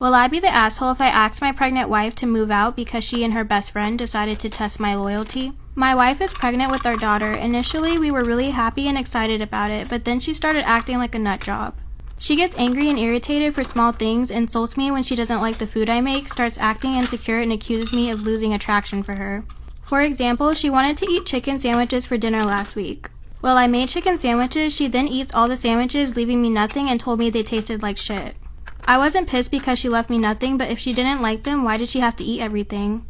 Will I be the asshole if I ask my pregnant wife to move out because she and her best friend decided to test my loyalty? My wife is pregnant with our daughter. Initially, we were really happy and excited about it, but then she started acting like a nut job. She gets angry and irritated for small things, insults me when she doesn't like the food I make, starts acting insecure, and accuses me of losing attraction for her. For example, she wanted to eat chicken sandwiches for dinner last week. Well, I made chicken sandwiches, she then eats all the sandwiches, leaving me nothing, and told me they tasted like shit. I wasn't pissed because she left me nothing, but if she didn't like them, why did she have to eat everything?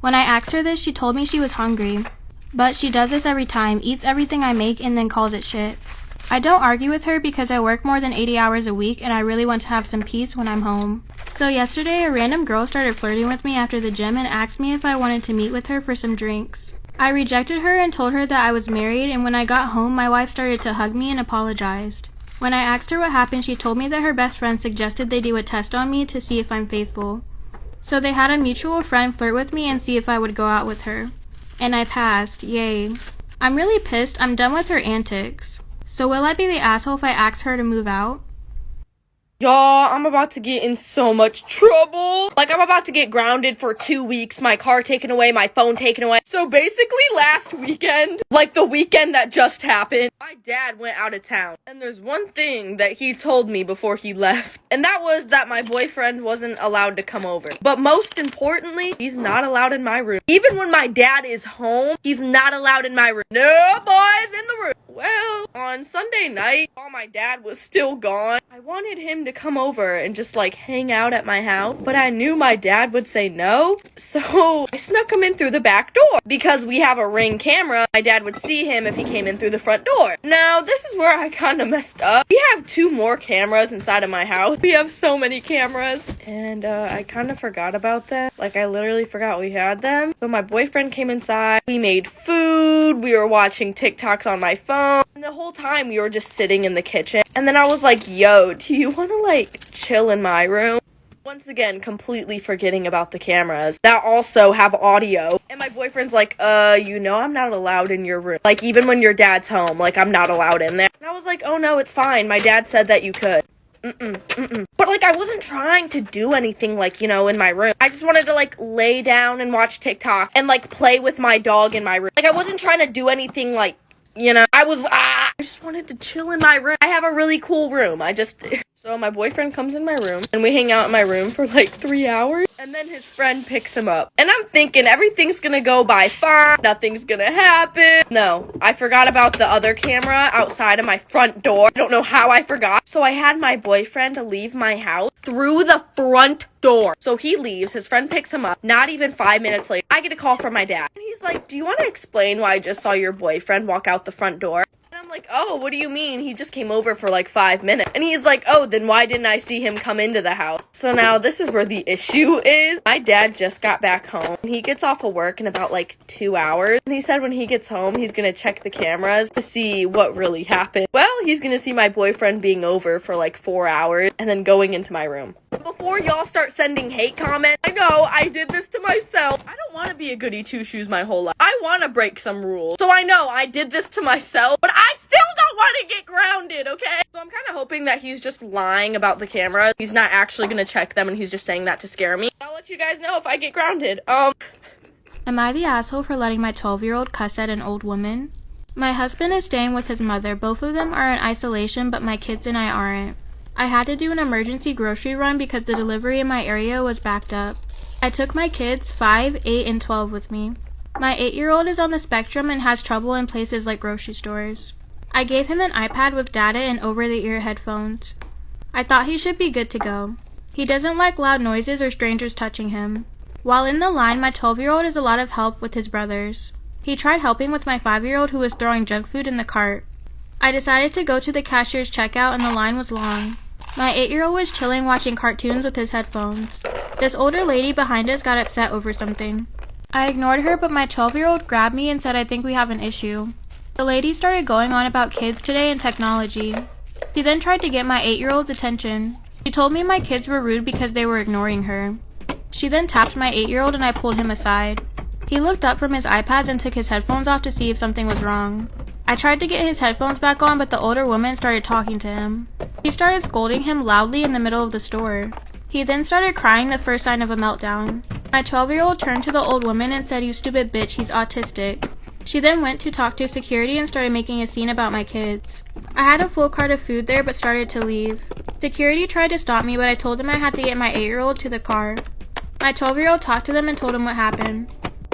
When I asked her this, she told me she was hungry. But she does this every time, eats everything I make, and then calls it shit. I don't argue with her because I work more than 80 hours a week and I really want to have some peace when I'm home. So yesterday, a random girl started flirting with me after the gym and asked me if I wanted to meet with her for some drinks. I rejected her and told her that I was married, and when I got home, my wife started to hug me and apologized. When I asked her what happened, she told me that her best friend suggested they do a test on me to see if I'm faithful. So they had a mutual friend flirt with me and see if I would go out with her. And I passed, yay. I'm really pissed, I'm done with her antics. So will I be the asshole if I ask her to move out? Y'all, I'm about to get in so much trouble. Like, I'm about to get grounded for 2 weeks, my car taken away, my phone taken away. So basically last weekend, like the weekend that just happened, my dad went out of town. And there's one thing that he told me before he left. And that was that my boyfriend wasn't allowed to come over. But most importantly, he's not allowed in my room. Even when my dad is home, he's not allowed in my room. No boys in the room. Well, on Sunday night, while my dad was still gone, I wanted him to come over and just like hang out at my house, but I knew my dad would say no, so I snuck him in through the back door. Because we have a Ring camera, my dad would see him if he came in through the front door. Now, this is where I kind of messed up. We have 2 more cameras inside of my house. We have so many cameras, and I kind of forgot about them. Like, I literally forgot we had them. So my boyfriend came inside, we made food, we were watching TikToks on my phone, and the whole time we were just sitting in the kitchen. And then I was like, yo, do you want to like chill in my room? Once again, completely forgetting about the cameras that also have audio. And my boyfriend's like, I'm not allowed in your room. Like, even when your dad's home, like, I'm not allowed in there. And I was like, oh no, it's fine. My dad said that you could. But like, I wasn't trying to do anything like, in my room. I just wanted to like lay down and watch TikTok and like play with my dog in my room. Like, I wasn't trying to do anything like, I just wanted to chill in my room. I have a really cool room. So my boyfriend comes in my room and we hang out in my room for like 3 hours, and then his friend picks him up. And I'm thinking everything's gonna go by fine. Nothing's gonna happen. No, I forgot about the other camera outside of my front door. I don't know how I forgot. So I had my boyfriend leave my house through the front door. So he leaves, his friend picks him up. Not even 5 minutes later, I get a call from my dad. And he's like, do you want to explain why I just saw your boyfriend walk out the front door? And I'm like, oh, what do you mean? He just came over for like 5 minutes. And he's like, oh, then why didn't I see him come into the house? So now this is where the issue is. My dad just got back home. He gets off of work in about like 2 hours. And he said when he gets home, he's gonna check the cameras to see what really happened. Well, he's gonna see my boyfriend being over for like 4 hours and then going into my room. Before y'all start sending hate comments, I know I did this to myself. I don't want to be a goody two-shoes my whole life. I want to break some rules. So I know I did this to myself, but I still don't want to get grounded, okay? So I'm kind of hoping that he's just lying about the camera. He's not actually going to check them, and he's just saying that to scare me. I'll let you guys know if I get grounded. Am I the asshole for letting my 12-year-old cuss at an old woman? My husband is staying with his mother. Both of them are in isolation, but my kids and I aren't. I had to do an emergency grocery run because the delivery in my area was backed up. I took my kids, 5, 8, and 12 with me. My 8-year-old is on the spectrum and has trouble in places like grocery stores. I gave him an iPad with data and over-the-ear headphones. I thought he should be good to go. He doesn't like loud noises or strangers touching him. While in the line, my 12-year-old is a lot of help with his brothers. He tried helping with my 5-year-old who was throwing junk food in the cart. I decided to go to the cashier's checkout and the line was long. My 8-year-old was chilling watching cartoons with his headphones. This older lady behind us got upset over something. I ignored her, but my 12-year-old grabbed me and said, I think we have an issue. The lady started going on about kids today and technology. She then tried to get my 8-year-old's attention. She told me my kids were rude because they were ignoring her. She then tapped my 8-year-old and I pulled him aside. He looked up from his iPad and took his headphones off to see if something was wrong. I tried to get his headphones back on, but the older woman started talking to him. She started scolding him loudly in the middle of the store. He He then started crying, the first sign of a meltdown. My 12-year-old turned to the old woman and said, "You stupid bitch, he's autistic." She then went to talk to security and started making a scene about my kids. I had a full cart of food there but started to leave. Security tried to stop me, but I told them I had to get my 8-year-old to the car. My 12-year-old talked to them and told them what happened.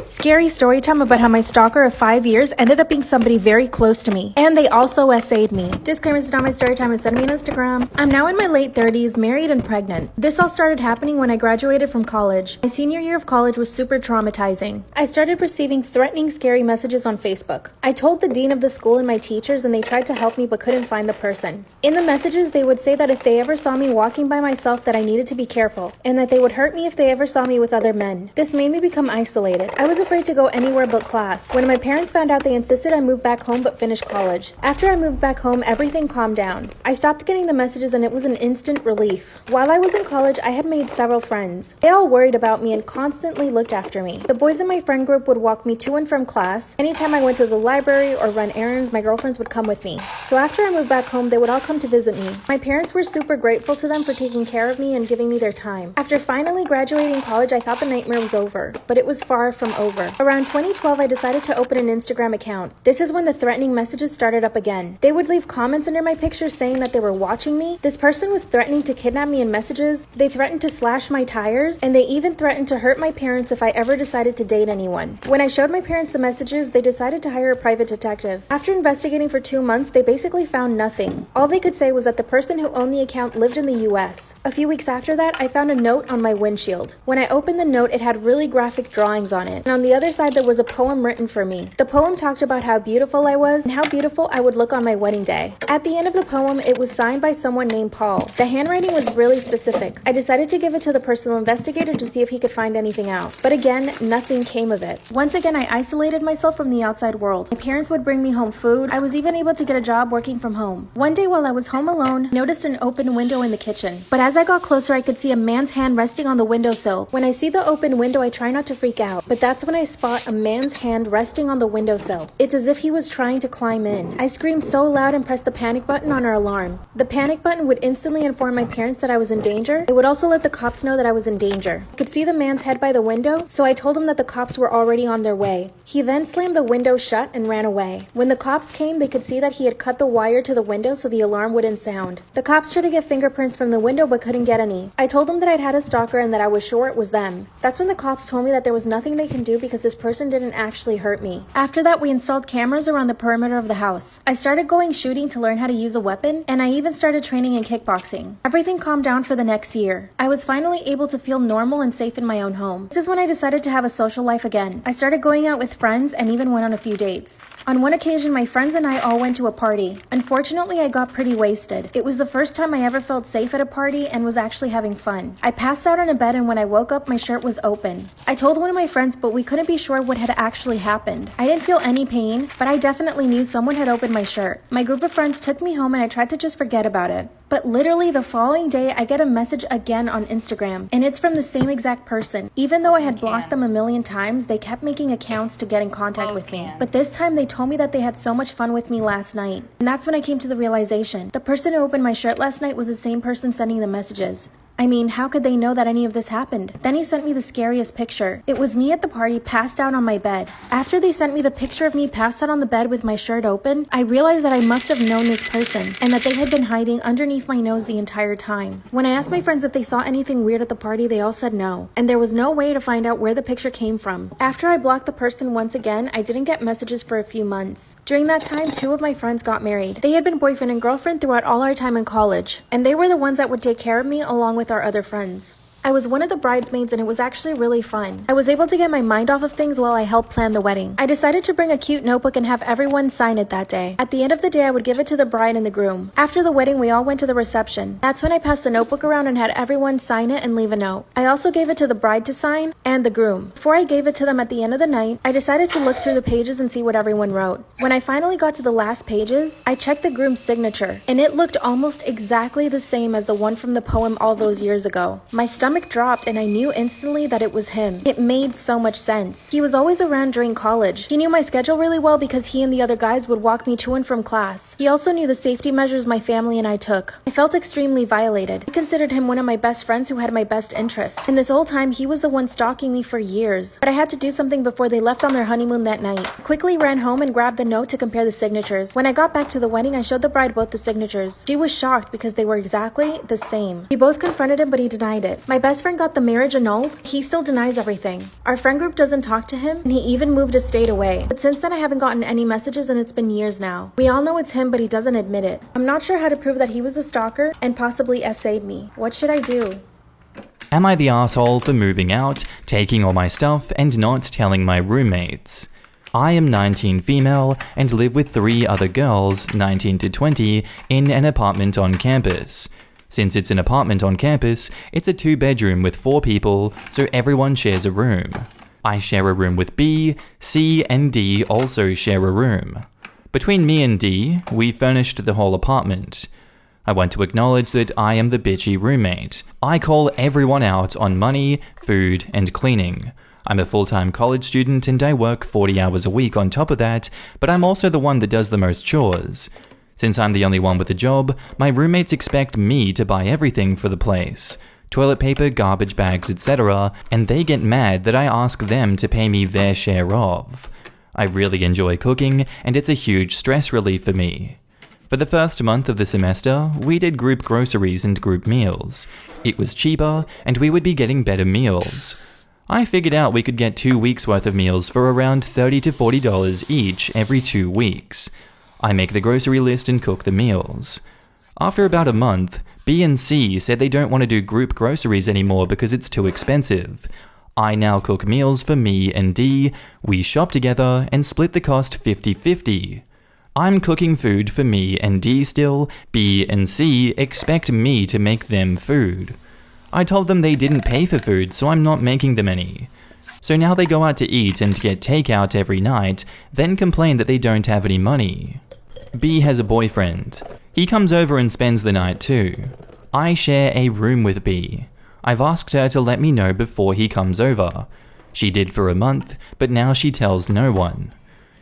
Scary story time about how my stalker of 5 years ended up being somebody very close to me. And they also essayed me. Disclaimer, this is not my story time, send me on Instagram. I'm now in my late 30s, married and pregnant. This all started happening when I graduated from college. My senior year of college was super traumatizing. I started receiving threatening, scary messages on Facebook. I told the dean of the school and my teachers, and they tried to help me but couldn't find the person. In the messages, they would say that if they ever saw me walking by myself that I needed to be careful, and that they would hurt me if they ever saw me with other men. This made me become isolated. I was afraid to go anywhere but class. When my parents found out, they insisted I move back home but finish college. After I moved back home, everything calmed down. I stopped getting the messages and it was an instant relief. While I was in college, I had made several friends. They all worried about me and constantly looked after me. The boys in my friend group would walk me to and from class. Anytime I went to the library or run errands, my girlfriends would come with me. So after I moved back home, they would all come to visit me. My parents were super grateful to them for taking care of me and giving me their time. After finally graduating college, I thought the nightmare was over, but it was far from over. Around 2012, I decided to open an Instagram account. This is when the threatening messages started up again. They would leave comments under my pictures saying that they were watching me. This person was threatening to kidnap me in messages. They threatened to slash my tires, and they even threatened to hurt my parents if I ever decided to date anyone. When I showed my parents the messages, they decided to hire a private detective. After investigating for 2 months, they basically found nothing. All they could say was that the person who owned the account lived in the US. A few weeks after that, I found a note on my windshield. When I opened the note, it had really graphic drawings on it, and on the other side there was a poem written for me. The poem talked about how beautiful I was and how beautiful I would look on my wedding day. At the end of the poem, it was signed by someone named Paul. The handwriting was really specific. I decided to give it to the personal investigator to see if he could find anything out. But again, nothing came of it. Once again, I isolated myself from the outside world. My parents would bring me home food. I was even able to get a job working from home. One day while I was home alone, I noticed an open window in the kitchen. But as I got closer, I could see a man's hand resting on the windowsill. When I see the open window, I try not to freak out. But that's when I spot a man's hand resting on the windowsill. It's as if he was trying to climb in. I screamed so loud and pressed the panic button on our alarm. The panic button would instantly inform my parents that I was in danger. It would also let the cops know that I was in danger. I could see the man's head by the window, so I told him that the cops were already on their way. He then slammed the window shut and ran away. When the cops came, they could see that he had cut the wire to the window so the alarm wouldn't sound. The cops tried to get fingerprints from the window but couldn't get any. I told them that I'd had a stalker and that I was sure it was them. That's when the cops told me that there was nothing they can do because this person didn't actually hurt me. After that, we installed cameras around the perimeter of the house. I started going shooting to learn how to use a weapon, and I even started training in kickboxing. Everything calmed down for the next year. I was finally able to feel normal and safe in my own home. This is when I decided to have a social life again. I started going out with friends and even went on a few dates. On one occasion, my friends and I all went to a party. Unfortunately, I got pretty wasted. It was the first time I ever felt safe at a party and was actually having fun. I passed out on a bed, and when I woke up, my shirt was open. I told one of my friends, but we couldn't be sure what had actually happened. I didn't feel any pain, but I definitely knew someone had opened my shirt. My group of friends took me home and I tried to just forget about it. But literally the following day, I get a message again on Instagram, and it's from the same exact person. Even though I had blocked them a million times, they kept making accounts to get in contact with me. But this time they told me that they had so much fun with me last night. And that's when I came to the realization. The person who opened my shirt last night was the same person sending the messages. I mean, how could they know that any of this happened? Then he sent me the scariest picture. It was me at the party, passed out on my bed. After they sent me the picture of me passed out on the bed with my shirt open, I realized that I must have known this person, and that they had been hiding underneath my nose the entire time. When I asked my friends if they saw anything weird at the party, they all said no, and there was no way to find out where the picture came from. After I blocked the person once again, I didn't get messages for a few months. During that time, 2 of my friends got married. They had been boyfriend and girlfriend throughout all our time in college, and they were the ones that would take care of me along with our other friends. I was one of the bridesmaids, and it was actually really fun. I was able to get my mind off of things while I helped plan the wedding. I decided to bring a cute notebook and have everyone sign it that day. At the end of the day, I would give it to the bride and the groom. After the wedding, we all went to the reception. That's when I passed the notebook around and had everyone sign it and leave a note. I also gave it to the bride to sign and the groom. Before I gave it to them at the end of the night, I decided to look through the pages and see what everyone wrote. When I finally got to the last pages, I checked the groom's signature, and it looked almost exactly the same as the one from the poem all those years ago. My stomach stomach dropped and I knew instantly that it was him. It made so much sense. He was always around during college. He knew my schedule really well because he and the other guys would walk me to and from class. He also knew the safety measures my family and I took. I felt extremely violated. I considered him one of my best friends who had my best interest. And this whole time, he was the one stalking me for years. But I had to do something before they left on their honeymoon that night. I quickly ran home and grabbed the note to compare the signatures. When I got back to the wedding, I showed the bride both the signatures. She was shocked because they were exactly the same. We both confronted him, but he denied it. My best friend got the marriage annulled. He still denies everything. Our friend group doesn't talk to him, and he even moved a state away. But since then, I haven't gotten any messages, and it's been years now. We all know it's him, but he doesn't admit it. I'm not sure how to prove that he was a stalker and possibly essayed me. What should I do? Am I the asshole for moving out, taking all my stuff, and not telling my roommates? I am 19 female and live with 3 other girls, 19 to 20, in an apartment on campus. Since it's an apartment on campus, it's a 2-bedroom with 4 people, so everyone shares a room. I share a room with B, C, and D also share a room. Between me and D, we furnished the whole apartment. I want to acknowledge that I am the bitchy roommate. I call everyone out on money, food, and cleaning. I'm a full-time college student and I work 40 hours a week on top of that, but I'm also the one that does the most chores. Since I'm the only one with a job, my roommates expect me to buy everything for the place. Toilet paper, garbage bags, etc., and they get mad that I ask them to pay me their share of. I really enjoy cooking, and it's a huge stress relief for me. For the first month of the semester, we did group groceries and group meals. It was cheaper, and we would be getting better meals. I figured out we could get 2 weeks worth of meals for around $30 to $40 each every 2 weeks. I make the grocery list and cook the meals. After about a month, B and C said they don't want to do group groceries anymore because it's too expensive. I now cook meals for me and D, we shop together and split the cost 50-50. I'm cooking food for me and D still, B and C expect me to make them food. I told them they didn't pay for food, so I'm not making them any. So now they go out to eat and get takeout every night, then complain that they don't have any money. B has a boyfriend. He comes over and spends the night too. I share a room with B. I've asked her to let me know before he comes over. She did for a month, but now she tells no one.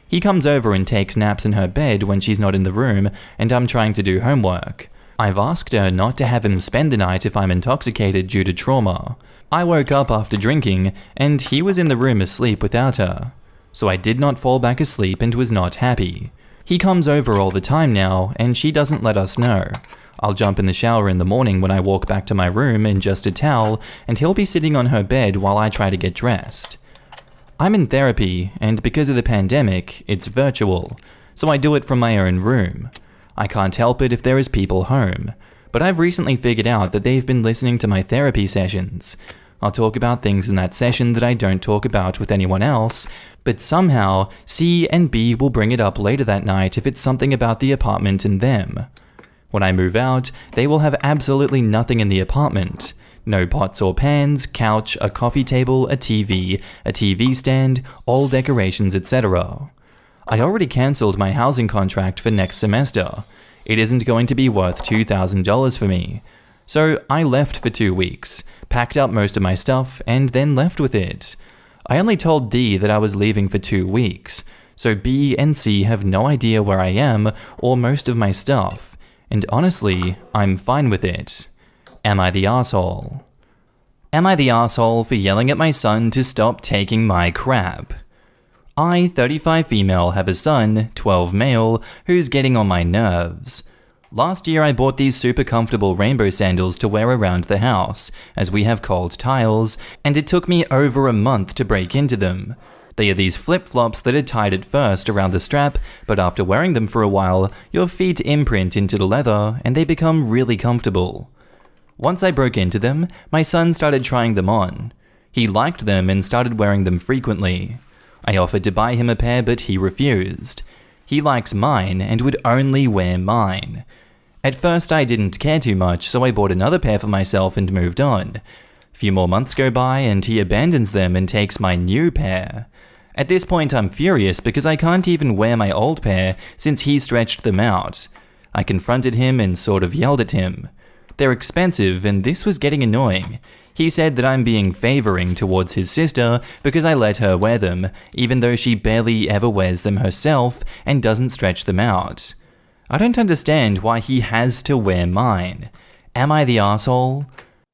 He comes over and takes naps in her bed when she's not in the room and I'm trying to do homework. I've asked her not to have him spend the night if I'm intoxicated due to trauma. I woke up after drinking and he was in the room asleep without her. So I did not fall back asleep and was not happy. He comes over all the time now and she doesn't let us know. I'll jump in the shower in the morning when I walk back to my room in just a towel and he'll be sitting on her bed while I try to get dressed. I'm in therapy and because of the pandemic, it's virtual, so I do it from my own room. I can't help it if there is people home, but I've recently figured out that they've been listening to my therapy sessions. I'll talk about things in that session that I don't talk about with anyone else, but somehow C and B will bring it up later that night if it's something about the apartment and them. When I move out, they will have absolutely nothing in the apartment. No pots or pans, couch, a coffee table, a TV stand, all decorations, etc. I already cancelled my housing contract for next semester. It isn't going to be worth $2,000 for me. So I left for 2 weeks, packed up most of my stuff, and then left with it. I only told D that I was leaving for 2 weeks, so B and C have no idea where I am or most of my stuff, and honestly, I'm fine with it. Am I the asshole? Am I the asshole for yelling at my son to stop taking my crap? I, 35 female, have a son, 12 male, who's getting on my nerves. Last year I bought these super comfortable rainbow sandals to wear around the house, as we have cold tiles, and it took me over a month to break into them. They are these flip-flops that are tied at first around the strap, but after wearing them for a while, your feet imprint into the leather and they become really comfortable. Once I broke into them, my son started trying them on. He liked them and started wearing them frequently. I offered to buy him a pair, but he refused. He likes mine and would only wear mine. At first I didn't care too much, so I bought another pair for myself and moved on. A few more months go by and he abandons them and takes my new pair. At this point I'm furious because I can't even wear my old pair since he stretched them out. I confronted him and sort of yelled at him. They're expensive and this was getting annoying. He said that I'm being favoring towards his sister because I let her wear them, even though she barely ever wears them herself and doesn't stretch them out. I don't understand why he has to wear mine. Am I the asshole?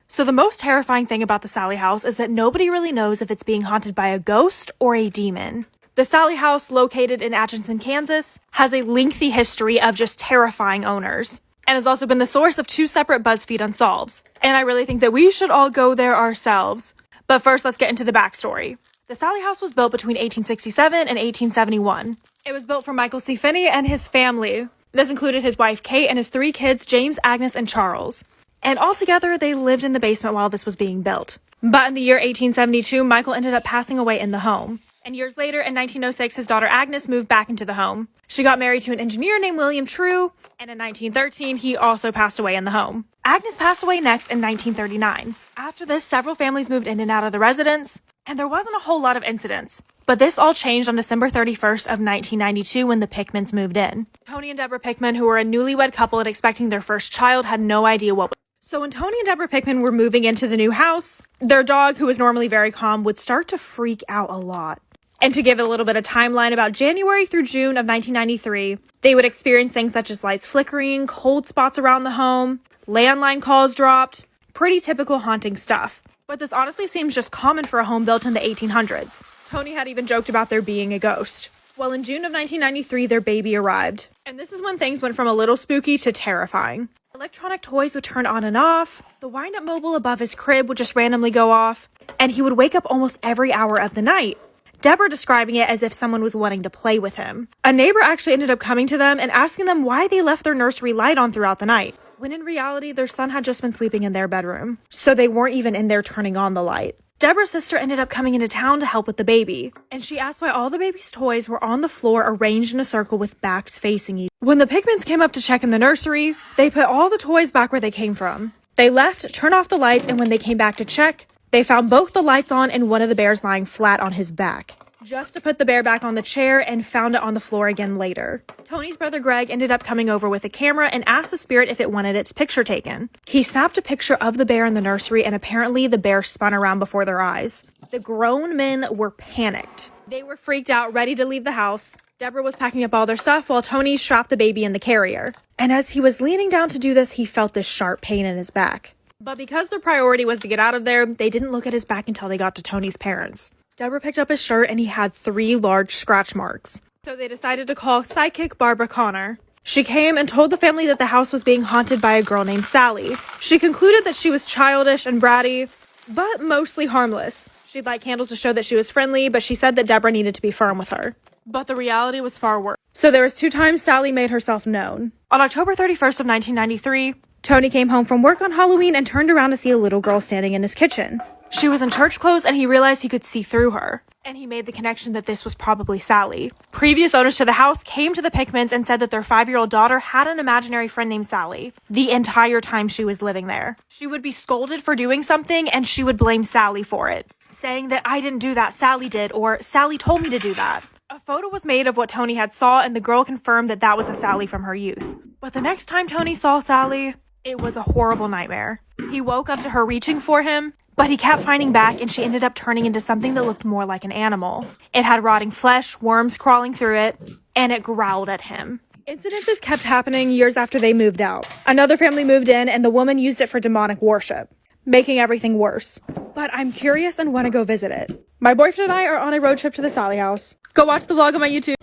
So the most terrifying thing about the Sally house is that nobody really knows if it's being haunted by a ghost or a demon. The Sally house, located in Atchison, Kansas, has a lengthy history of just terrifying owners, and has also been the source of 2 separate BuzzFeed Unsolves. And I really think that we should all go there ourselves. But first, let's get into the backstory. The Sally house was built between 1867 and 1871. It was built for Michael C. Finney and his family. This included his wife Kate and his 3 kids, James, Agnes, and Charles. And altogether, they lived in the basement while this was being built. But in the year 1872, Michael ended up passing away in the home. And years later, in 1906, his daughter Agnes moved back into the home. She got married to an engineer named William True, and in 1913, he also passed away in the home. Agnes passed away next in 1939. After this, several families moved in and out of the residence, and there wasn't a whole lot of incidents. But this all changed on December 31st of 1992 when the Pickmans moved in. Tony and Deborah Pickman, who were a newlywed couple and expecting their first child, had no idea what. So when Tony and Deborah Pickman were moving into the new house, their dog, who was normally very calm, would start to freak out a lot. And to give a little bit of timeline, about January through June of 1993, they would experience things such as lights flickering, cold spots around the home, landline calls dropped, pretty typical haunting stuff. But this honestly seems just common for a home built in the 1800s. Tony had even joked about there being a ghost. Well, in June of 1993, their baby arrived. And this is when things went from a little spooky to terrifying. Electronic toys would turn on and off, the wind-up mobile above his crib would just randomly go off, and he would wake up almost every hour of the night. Deborah describing it as if someone was wanting to play with him. A neighbor actually ended up coming to them and asking them why they left their nursery light on throughout the night, when in reality their son had just been sleeping in their bedroom, so they weren't even in there turning on the light. Deborah's sister ended up coming into town to help with the baby, and she asked why all the baby's toys were on the floor arranged in a circle with backs facing each. When the Pickmans came up to check in the nursery, they put all the toys back where they came from. They left, turned off the lights, and when they came back to check, they found both the lights on and one of the bears lying flat on his back, just to put the bear back on the chair, and found it on the floor again later. Tony's brother Greg ended up coming over with a camera and asked the spirit if it wanted its picture taken. He snapped a picture of the bear in the nursery, and apparently the bear spun around before their eyes. The grown men were panicked. They were freaked out, ready to leave the house. Deborah was packing up all their stuff while Tony strapped the baby in the carrier. And as he was leaning down to do this, he felt this sharp pain in his back. But because their priority was to get out of there, they didn't look at his back until they got to Tony's parents. Deborah picked up his shirt and he had 3 large scratch marks. So they decided to call psychic Barbara Connor. She came and told the family that the house was being haunted by a girl named Sally. She concluded that she was childish and bratty, but mostly harmless. She'd light candles to show that she was friendly, but she said that Deborah needed to be firm with her. But the reality was far worse. So there was 2 times Sally made herself known. On October 31st of 1993, Tony came home from work on Halloween and turned around to see a little girl standing in his kitchen. She was in church clothes and he realized he could see through her. And he made the connection that this was probably Sally. Previous owners to the house came to the Pickmans and said that their 5-year-old daughter had an imaginary friend named Sally the entire time she was living there. She would be scolded for doing something and she would blame Sally for it, saying that I didn't do that, Sally did, or Sally told me to do that. A photo was made of what Tony had saw and the girl confirmed that that was a Sally from her youth. But the next time Tony saw Sally, it was a horrible nightmare. He woke up to her reaching for him, but he kept finding back and she ended up turning into something that looked more like an animal. It had rotting flesh, worms crawling through it, and it growled at him. Incidences kept happening years after they moved out. Another family moved in and the woman used it for demonic worship, making everything worse. But I'm curious and want to go visit it. My boyfriend and I are on a road trip to the Sally house. Go watch the vlog on my YouTube.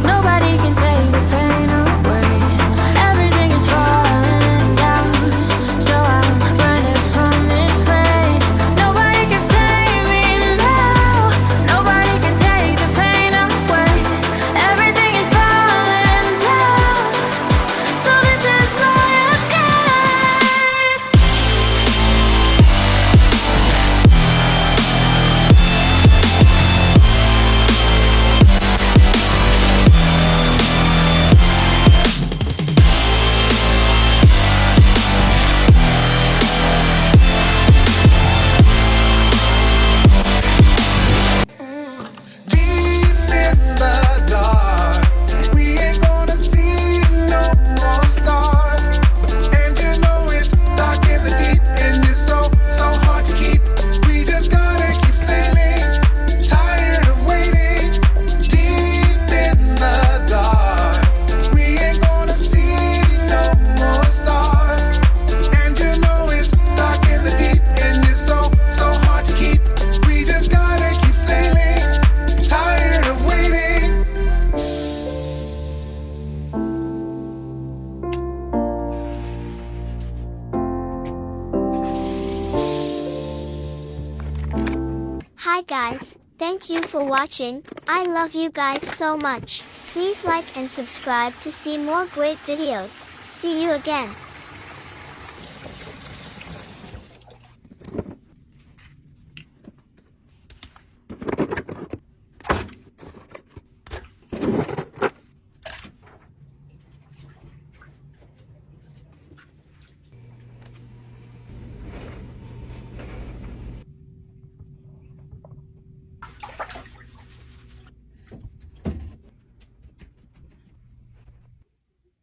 Nobody can take the pain away. Everything is falling down, so I'm running from this place. Nobody can save me now. Nobody can take the pain away. Everything is falling down, so this is my escape. Hi guys, thank you for watching. I love you guys so much. Please like and subscribe to see more great videos. See you again.